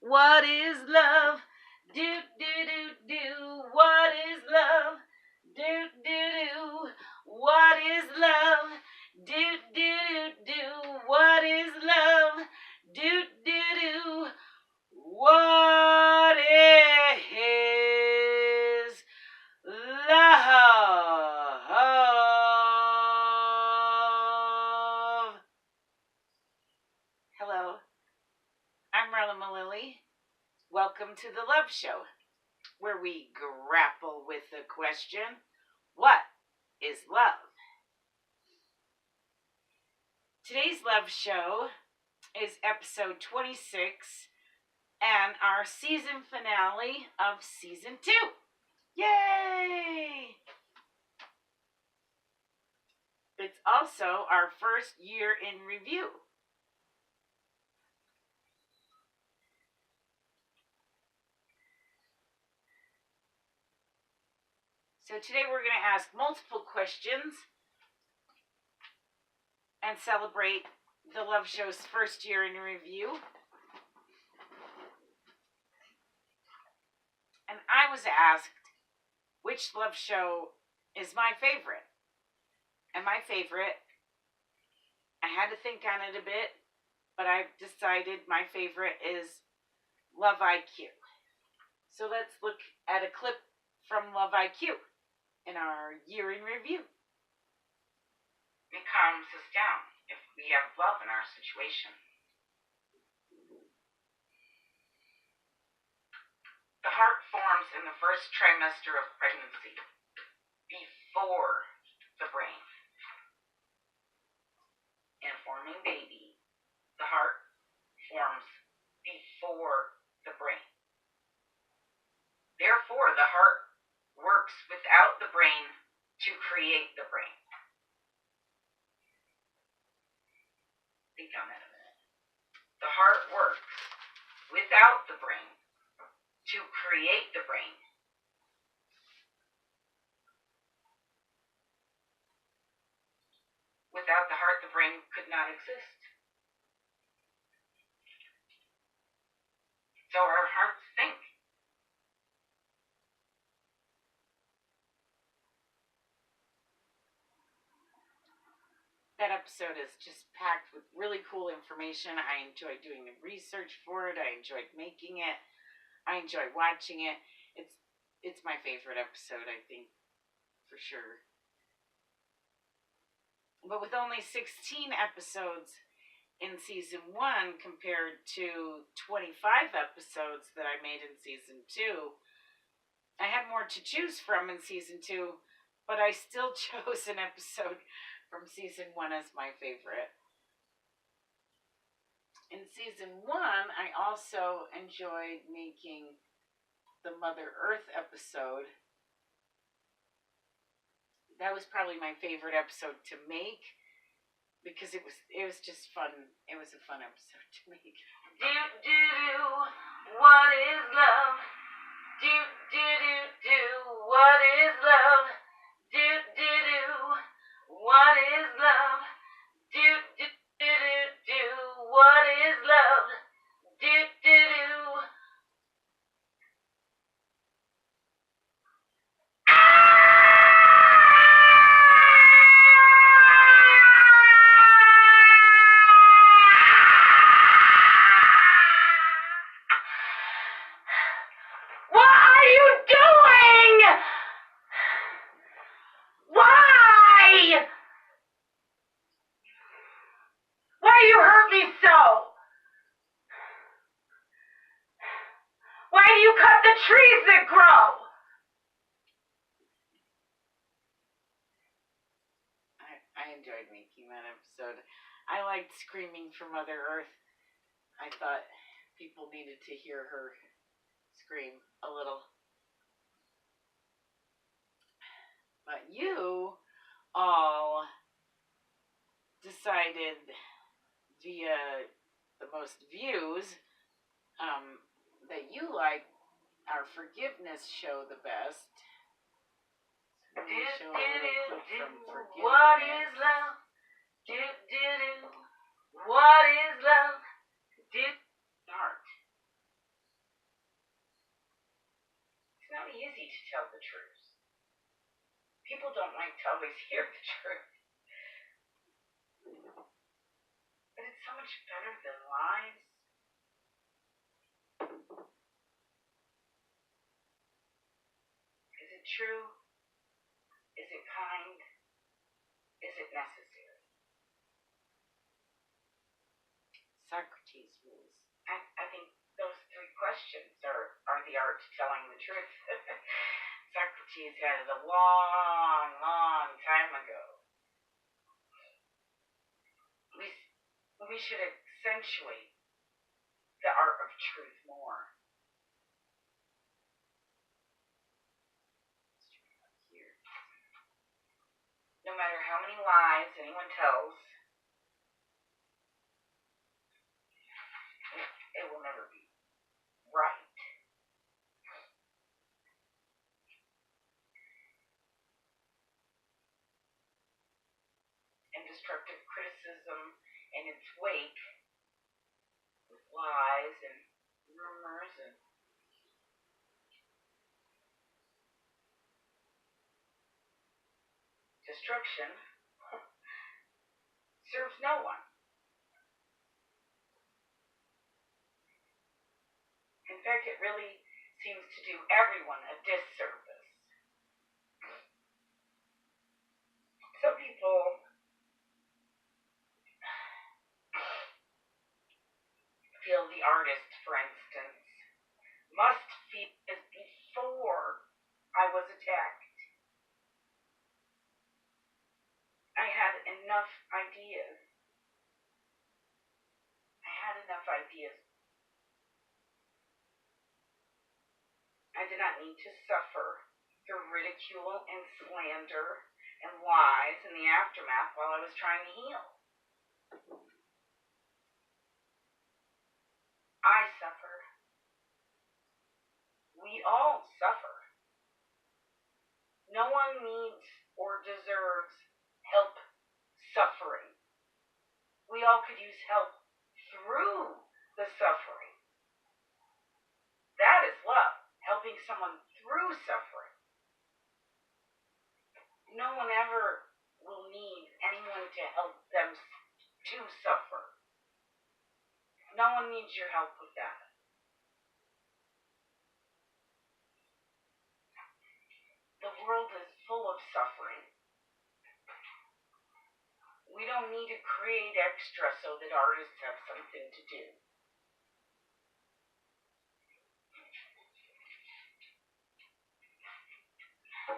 What is love? Do, do, do, do. What is love? Do, do, do. What is love? Do, do, do, do. What is love? Do, do, do. What is love? Hello, I'm Marla Malili. Welcome to the Love Show, where we grapple with the question, what is love? Today's Love Show is episode 26 and our season finale of season 2. Yay! It's also our first year in review. So today we're going to ask multiple questions and celebrate the Love Show's first year in review. And I was asked which Love Show is my favorite. And my favorite, I had to think on it a bit, but I've decided my favorite is Love IQ. So let's look at a clip from Love IQ in our year in review. It calms us down if we have love in our situation. The heart forms in the first trimester of pregnancy, before the brain. In a forming baby, the heart forms before the brain. Therefore, the heart works without the brain to create the brain. Think on that a minute. The heart works without the brain to create the brain. Without the heart, the brain could not exist. So our hearts think. That episode is just packed with really cool information. I enjoyed doing the research for it. I enjoyed making it. I enjoy watching it. It's my favorite episode, I think, for sure. But with only 16 episodes in season 1 compared to 25 episodes that I made in season 2, I had more to choose from in season 2, but I still chose an episode from season 1 as my favorite. In season 1, I also enjoyed making the Mother Earth episode. That was probably my favorite episode to make because it was just fun. It was a fun episode to make. Do do do, what is love? Do do do do, what is love? Do do do, what is love? Do do do do do, what is love? Do do do. Trees that grow. I enjoyed making that episode. I liked screaming for Mother Earth. I thought people needed to hear her scream a little. But you all decided via the most views that you like our forgiveness show the best. So show a little clip from Forgiveness. What is love? What is love? Heart. easy to tell the truth. People don't like to always hear the truth. But it's so much better than lies. Is it true? Is it kind? Is it necessary? Socrates rules. I think those three questions are the art to telling the truth. Socrates had it a long, long time ago. We should accentuate the art of truth more. Here. No matter how many lies anyone tells, it will never be right. And destructive criticism in its wake, with lies and rumors and destruction, serves no one. In fact, it really seems to do everyone a disservice. Some people feel the artist, for instance, must feel as before I was attacked. I had enough ideas. I did not need to suffer through ridicule and slander and lies in the aftermath while I was trying to heal. I suffer. We all suffer. No one needs or deserves help suffering. We all could use help through the suffering. That is love, helping someone through suffering. No one ever will need anyone to help them to suffer. No one needs your help with that. The world is full of suffering. We don't need to create extra so that artists have something to do.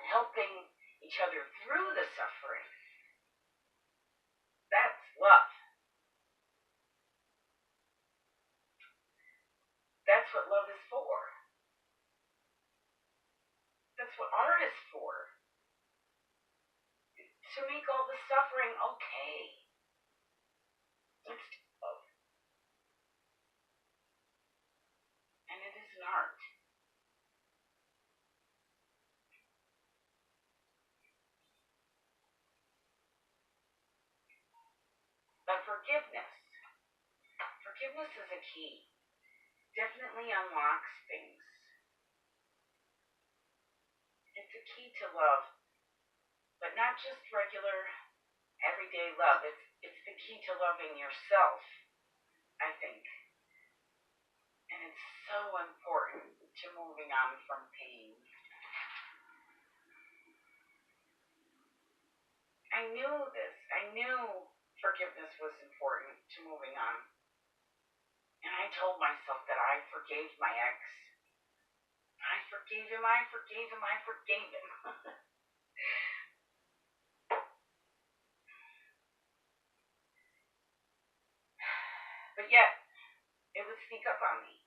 Helping each other through the suffering, that's love. That's what love is for. That's what art is for. To make all the suffering okay. It's love. And it is an art. But forgiveness is a key. Definitely unlocks things. It's a key to love, but not just regular, everyday love. It's the key to loving yourself, I think. And it's so important to moving on from pain. I knew this. I knew forgiveness was important to moving on. And I told myself that I forgave my ex. I forgave him. But yet, it would sneak up on me.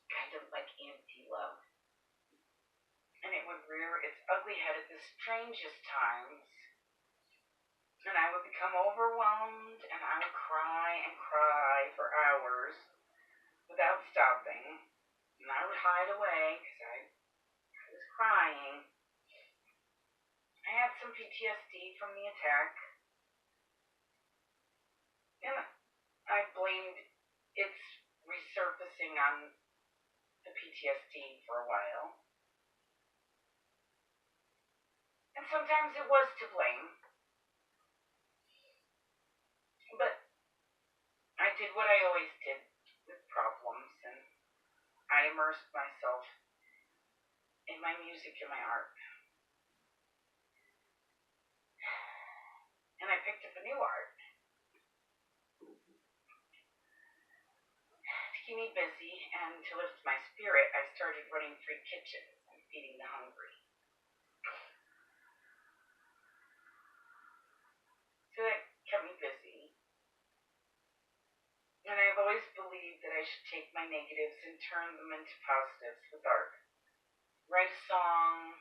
Kind of like anti-love. And it would rear its ugly head at the strangest times. And I would become overwhelmed, and I would cry for hours without stopping. And I would hide away because I was crying. I had some PTSD from the attack. And I blamed its resurfacing on the PTSD for a while. And sometimes it was to blame. But I did what I always did with problems, and I immersed myself in my music and my art. And I picked up a new art to keep me busy, and to lift my spirit, I started running free kitchens and feeding the hungry. So that kept me busy. And I've always believed that I should take my negatives and turn them into positives with art. Write a song,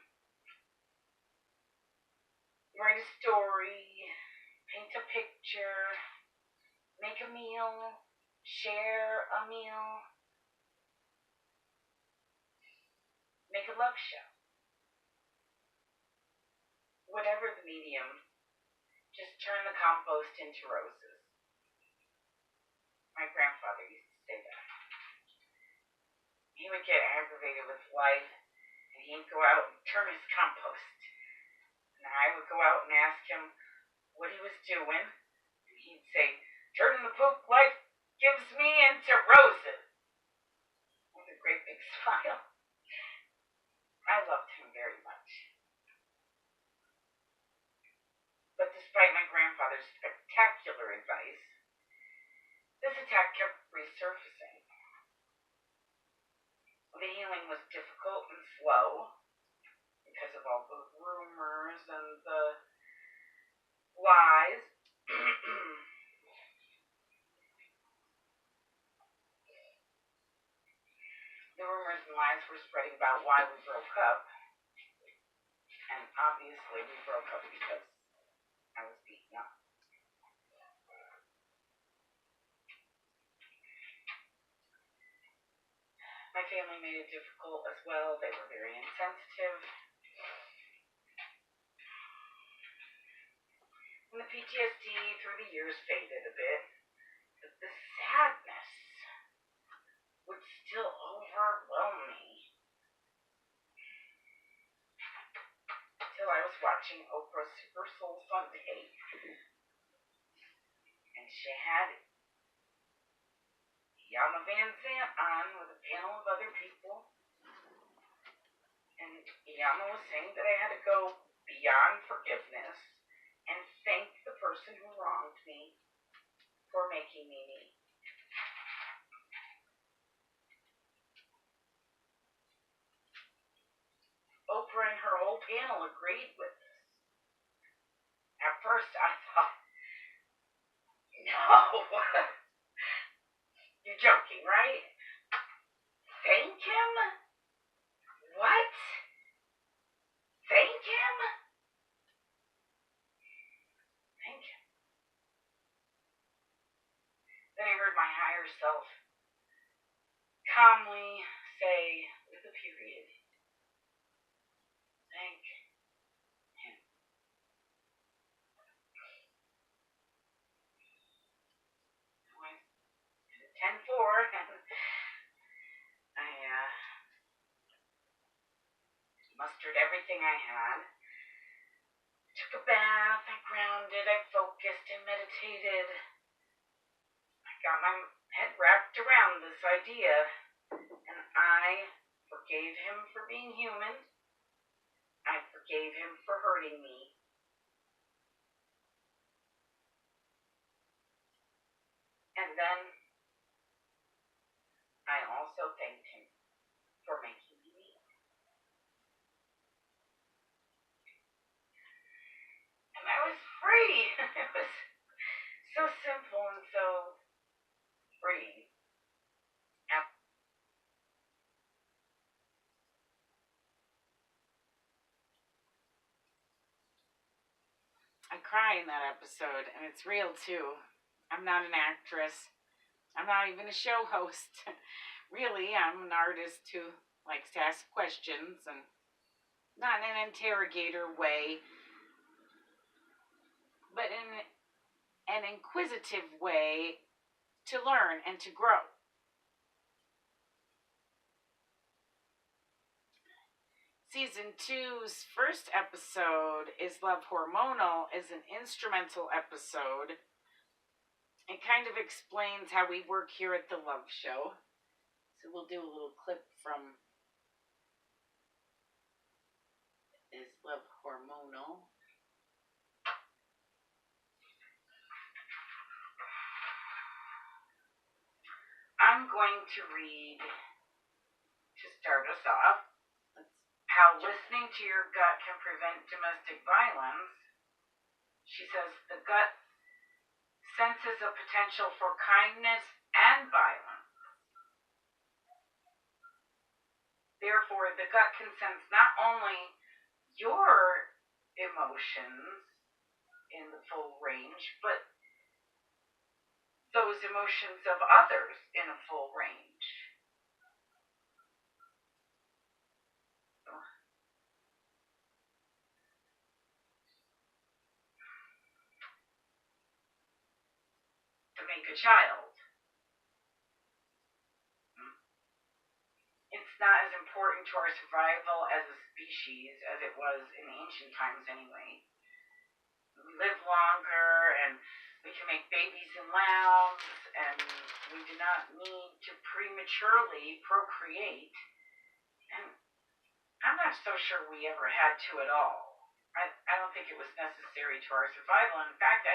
write a story, paint a picture, make a meal, share a meal, make a love show. Whatever the medium, just turn the compost into roses. My grandfather used to say that. He would get aggravated with life, and he'd go out and turn his compost. And I would go out and ask him what he was doing, and he'd say, turning the poop life gives me into roses. With a great big smile. I loved him very much. But despite my grandfather's spectacular advice, this attack kept resurfacing. The healing was difficult and slow because of all the rumors and the lies. The rumors and lies were spreading about why we broke up. And obviously we broke up because I was beaten up. My family made it difficult as well. They were very insensitive. And the PTSD through the years faded a bit, but the sadness would still overwhelm me. Till I was watching Oprah's Super Soul Sunday, and she had Iyanla Vanzant on with a panel of other people, and Iyanla was saying that I had to go beyond forgiveness and thank the person who wronged me for making me me. Oprah and her whole panel agreed with this. At first I thought, no, you're joking, right? Thank him? What? Thank him? Thank him. Then I heard my higher self calmly say, with a period, thank him. So I did a 10-4, and I mustered everything I had. Took a bath, I grounded, I focused and meditated. I got my head wrapped around this idea, and I forgave him for being human. I forgave him for hurting me. And then I also thanked him for making me me. And I was free. It was so simple and so free. I cry in that episode, and it's real too. I'm not an actress. I'm not even a show host. Really, I'm an artist who likes to ask questions, and not in an interrogator way, but in an inquisitive way to learn and to grow. Season 2's first episode is Love Hormonal, is an instrumental episode. It kind of explains how we work here at the Love Show. So we'll do a little clip from Is Love Hormonal. I'm going to read, to start us off, how listening to your gut can prevent domestic violence. She says the gut senses a potential for kindness and violence. Therefore, the gut can sense not only your emotions in the full range, but those emotions of others in a full range. To make a child. It's not as important to our survival as a species as it was in ancient times anyway. We live longer and we can make babies in labs, and we do not need to prematurely procreate. And I'm not so sure we ever had to at all. I don't think it was necessary to our survival. In fact,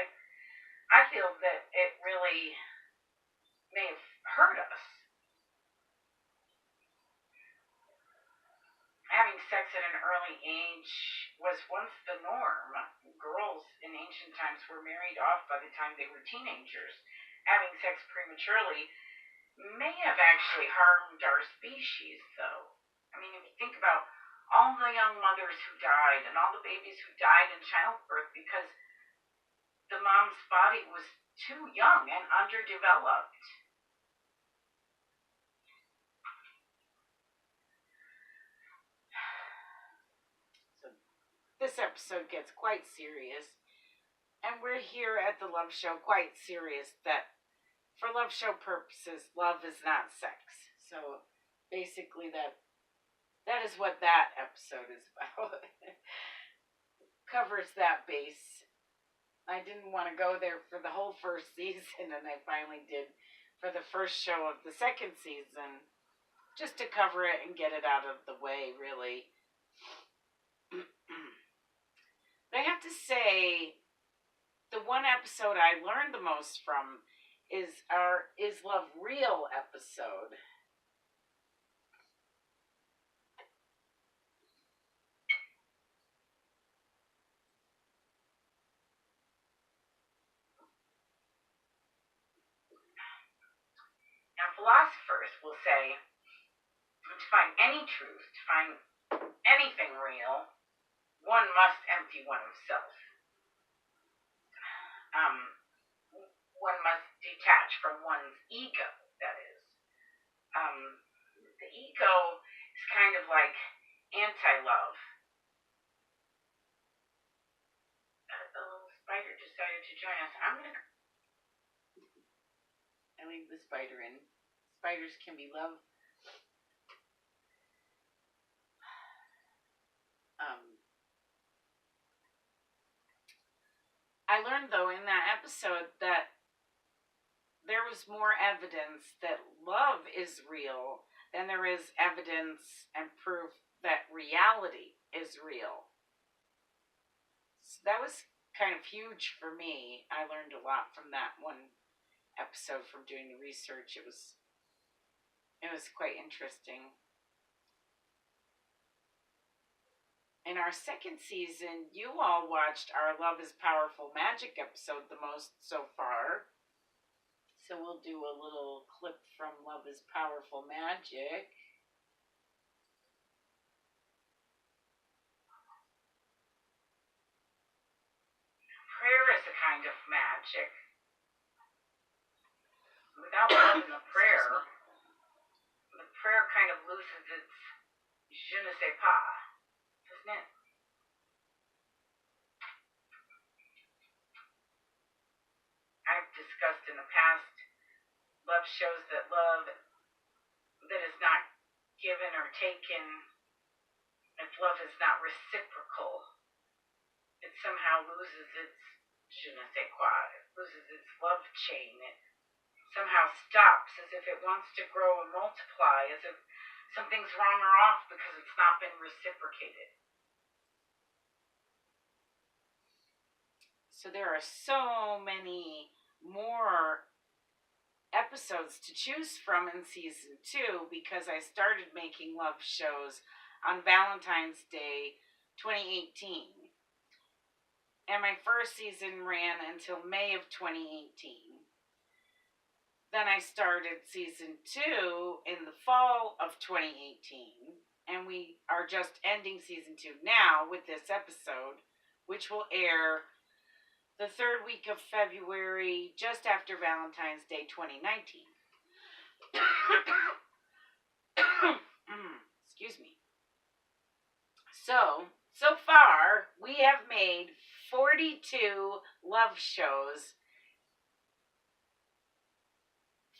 I feel that it really may have hurt us. Having sex at an early age was once the norm. Girls in ancient times were married off by the time they were teenagers. Having sex prematurely may have actually harmed our species, though. I mean, if you think about all the young mothers who died and all the babies who died in childbirth because the mom's body was too young and underdeveloped. This episode gets quite serious, and we're here at the Love Show quite serious that for Love Show purposes, love is not sex. So basically that is what that episode is about. Covers that base. I didn't want to go there for the whole first season, and I finally did for the first show of the second season, just to cover it and get it out of the way, really. I have to say, the one episode I learned the most from is our Is Love Real episode. Now, philosophers will say, to find any truth, to find anything real, one must empty oneself. One must detach from one's ego, that is. The ego is kind of like anti-love. A little spider decided to join us. I leave the spider in. Spiders can be loved. I learned, though, in that episode that there was more evidence that love is real than there is evidence and proof that reality is real. So that was kind of huge for me. I learned a lot from that one episode from doing the research. It was quite interesting. In our second season, you all watched our Love is Powerful Magic episode the most so far. So we'll do a little clip from Love is Powerful Magic. Prayer is a kind of magic. Without love in the prayer kind of loses its je ne sais pas. Isn't it? I've discussed in the past, love shows that love that is not given or taken if love is not reciprocal, it somehow loses its je ne sais quoi. It loses its love chain. It somehow stops, as if it wants to grow and multiply, as if something's wrong or off because it's not been reciprocated. So there are so many more episodes to choose from in season 2 because I started making love shows on Valentine's Day 2018. And my first season ran until May of 2018. Then I started season 2 in the fall of 2018. And we are just ending season 2 now with this episode, which will air the third week of February, just after Valentine's Day 2019. Excuse me. So far, we have made 42 love shows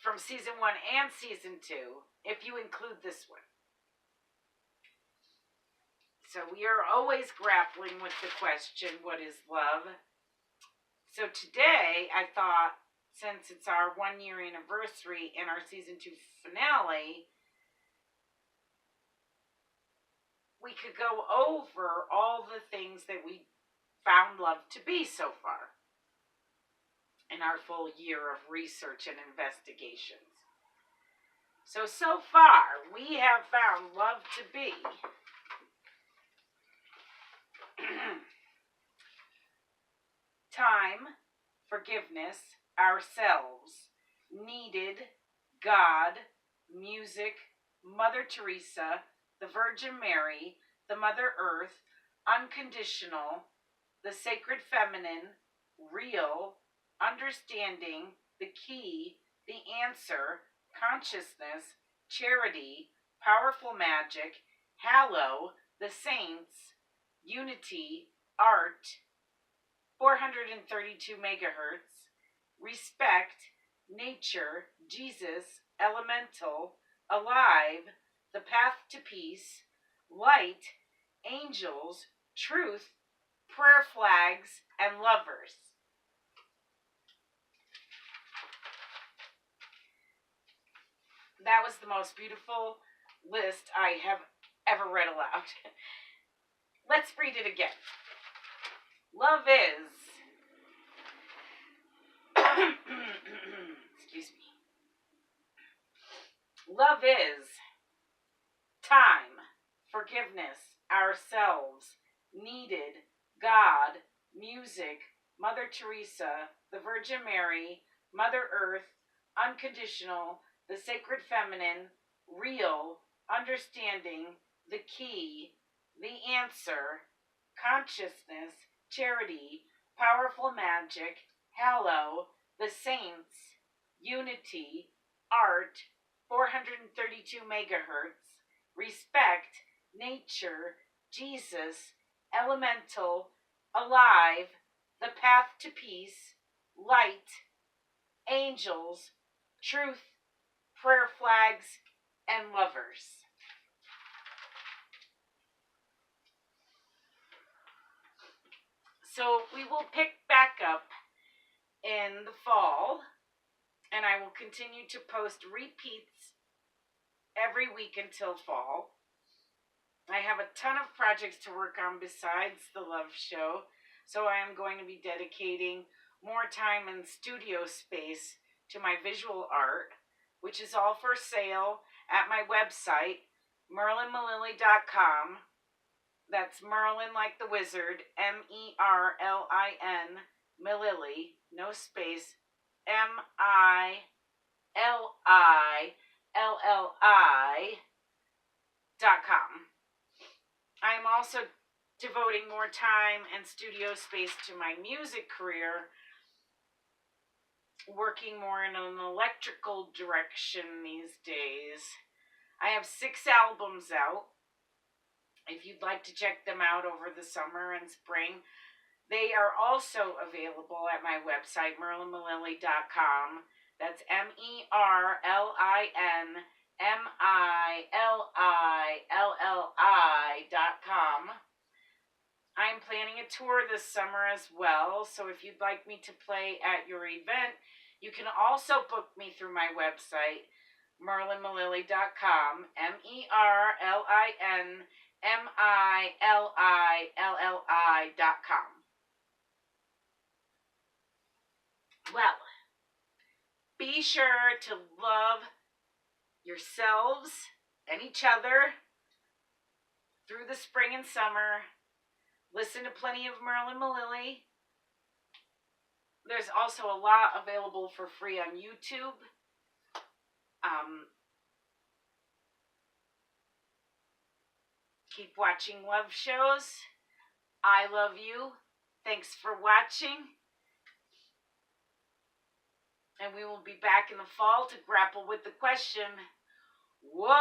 from season 1 and season 2, if you include this one. So we are always grappling with the question, what is love? So today, I thought, since it's our 1-year anniversary and our season 2 finale, we could go over all the things that we found love to be so far in our full year of research and investigations. So far, we have found love to be time, forgiveness, ourselves, needed, God, music, Mother Teresa, the Virgin Mary, the Mother Earth, unconditional, the sacred feminine, real, understanding, the key, the answer, consciousness, charity, powerful magic, hallow, the saints, unity, art, 432 megahertz, respect, nature, Jesus, elemental, alive, the path to peace, light, angels, truth, prayer flags, and lovers. That was the most beautiful list I have ever read aloud. Let's read it again. Love is excuse me. Love is time, forgiveness, ourselves, needed, God, music, Mother Teresa, the Virgin Mary, Mother Earth, unconditional, the sacred feminine, real, understanding, the key, the answer, consciousness, charity, powerful magic, hallow, the saints, unity, art, 432 megahertz, respect, nature, Jesus, elemental, alive, the path to peace, light, angels, truth, prayer flags, and lovers. So we will pick back up in the fall, and I will continue to post repeats every week until fall. I have a ton of projects to work on besides the love show, so I am going to be dedicating more time and studio space to my visual art, which is all for sale at my website, merlinmalilly.com. That's Merlin like the wizard, MERLIN, Malilly, no space, MILLILI.com. I am also devoting more time and studio space to my music career, working more in an electrical direction these days. I have 6 albums out. If you'd like to check them out over the summer and spring, they are also available at my website, merlinmalilly.com. That's MERLINMALILLY.com. MILLILLI.com. I'm planning a tour this summer as well, so if you'd like me to play at your event, you can also book me through my website, merlinmillilli.com, MERLINMILLILLI.com. Well, be sure to love yourselves and each other through the spring and summer. Listen to plenty of Merlin Millilli. There's also a lot available for free on YouTube. Keep watching love shows. I love you. Thanks for watching. And we will be back in the fall to grapple with the question, what